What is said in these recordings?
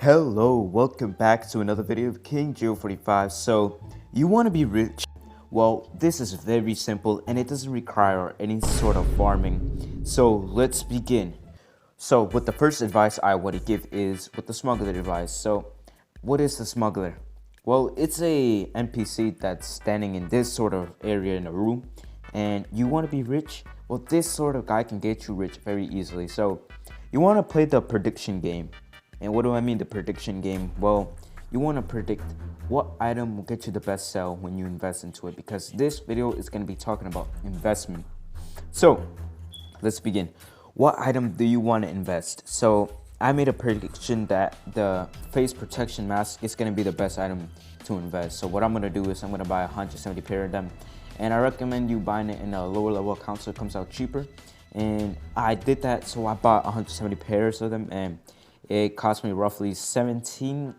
Hello, welcome back to another video of King Geo 45. So, you want to be rich? Well, this is very simple and it doesn't require any sort of farming. So, let's begin. So, with the first advice I want to give is with the smuggler advice. So, what is the smuggler? Well, it's a NPC that's standing in this sort of area in a room, and you want to be rich? Well, this sort of guy can get you rich very easily. So, you want to play the prediction game. And what do I mean, the prediction game? Well, you want to predict what item will get you the best sell when you invest into it, because this video is going to be talking about investment. So, let's begin. What item do you want to invest? So, I made a prediction that the face protection mask is going to be the best item to invest. So, what I'm going to do is I'm going to buy 170 pair of them. And I recommend you buying it in a lower level account so it comes out cheaper. And I did that, so I bought 170 pairs of them, and it cost me roughly 17k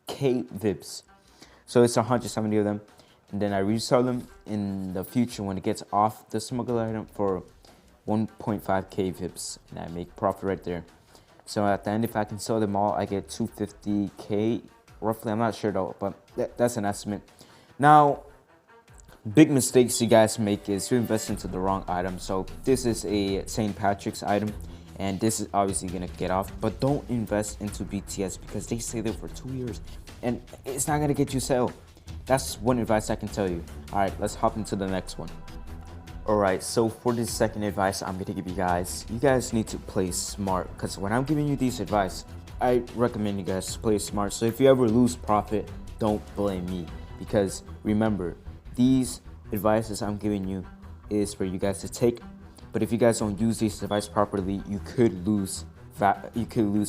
VIPs. So it's 170 of them. And then I resell them in the future when it gets off the smuggler item for 1.5k VIPs. And I make profit right there. So at the end, if I can sell them all, I get 250k roughly. I'm not sure though, but that's an estimate. Now, big mistakes you guys make is you invest into the wrong item. So this is a St. Patrick's item, and this is obviously gonna get off, but don't invest into BTS because they stay there for 2 years and it's not gonna get you sale. That's one advice I can tell you. All right, let's hop into the next one. All right, so for this second advice I'm gonna give you guys need to play smart, because when I'm giving you these advice, I recommend you guys play smart. So if you ever lose profit, don't blame me, because remember, these advices I'm giving you is for you guys to take. But if you guys don't use this device properly, you could lose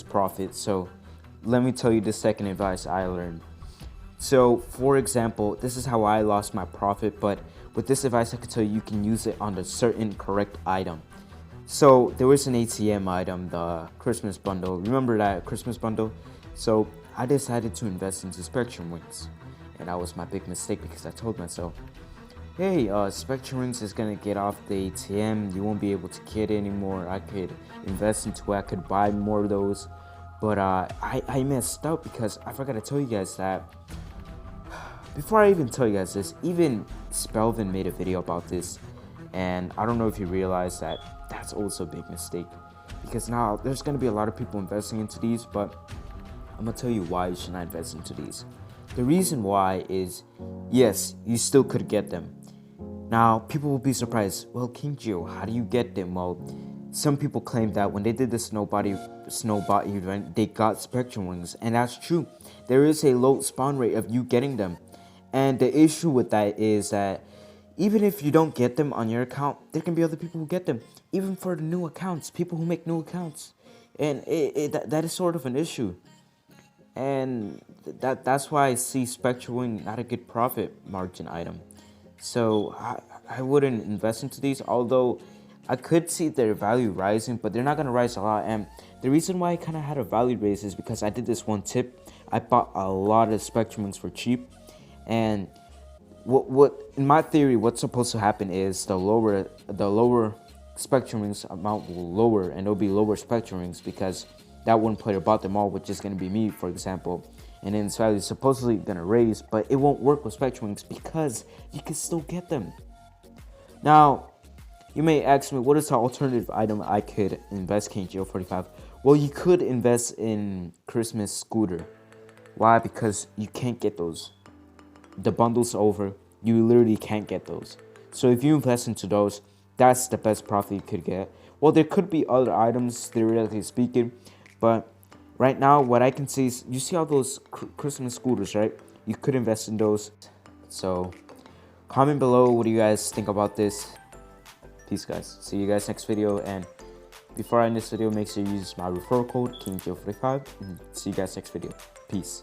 profit. So let me tell you the second advice I learned. So for example, this is how I lost my profit, but with this advice I can tell you can use it on the certain correct item. So there was an ATM item, the Christmas bundle. Remember that Christmas bundle? So I decided to invest into Spectrum Wings. And that was my big mistake, because I told myself, hey, Spectrum Wings is gonna get off the ATM, you won't be able to get it anymore. I could invest into it, I could buy more of those. But I messed up, because I forgot to tell you guys that. Before I even tell you guys this, even Spelvin made a video about this, and I don't know if you realize that that's also a big mistake, because now there's gonna be a lot of people investing into these, but I'm gonna tell you why you should not invest into these. The reason why is, yes, you still could get them. Now, people will be surprised, well, King Geo, how do you get them? Well, some people claim that when they did the Snowbot event, they got Spectrum Wings, and that's true. There is a low spawn rate of you getting them. And the issue with that is that even if you don't get them on your account, there can be other people who get them. Even for the new accounts, people who make new accounts. And that is sort of an issue. And that's why I see Spectrum Wing not a good profit margin item. So I wouldn't invest into these, although I could see their value rising, but they're not going to rise a lot. And the reason why I kind of had a value raise is because I did this one tip. I bought a lot of Spectrum Wings for cheap. And what in my theory, what's supposed to happen is the lower Spectrum Wings amount will lower, and there'll be lower Spectrum Wings, because that one player bought them all, which is going to be me, for example. And then its value is supposedly going to raise, but it won't work with Spectrum Wings because you can still get them. Now, you may ask me, what is the alternative item I could invest, King Geo 45? Well, you could invest in Christmas Scooter. Why? Because you can't get those. The bundle's over. You literally can't get those. So if you invest into those, that's the best profit you could get. Well, there could be other items, theoretically speaking, but right now, what I can see is, you see all those Christmas scooters, right? You could invest in those. So, comment below what do you guys think about this. Peace, guys. See you guys next video. And before I end this video, make sure you use my referral code, KingGeo45. See you guys next video. Peace.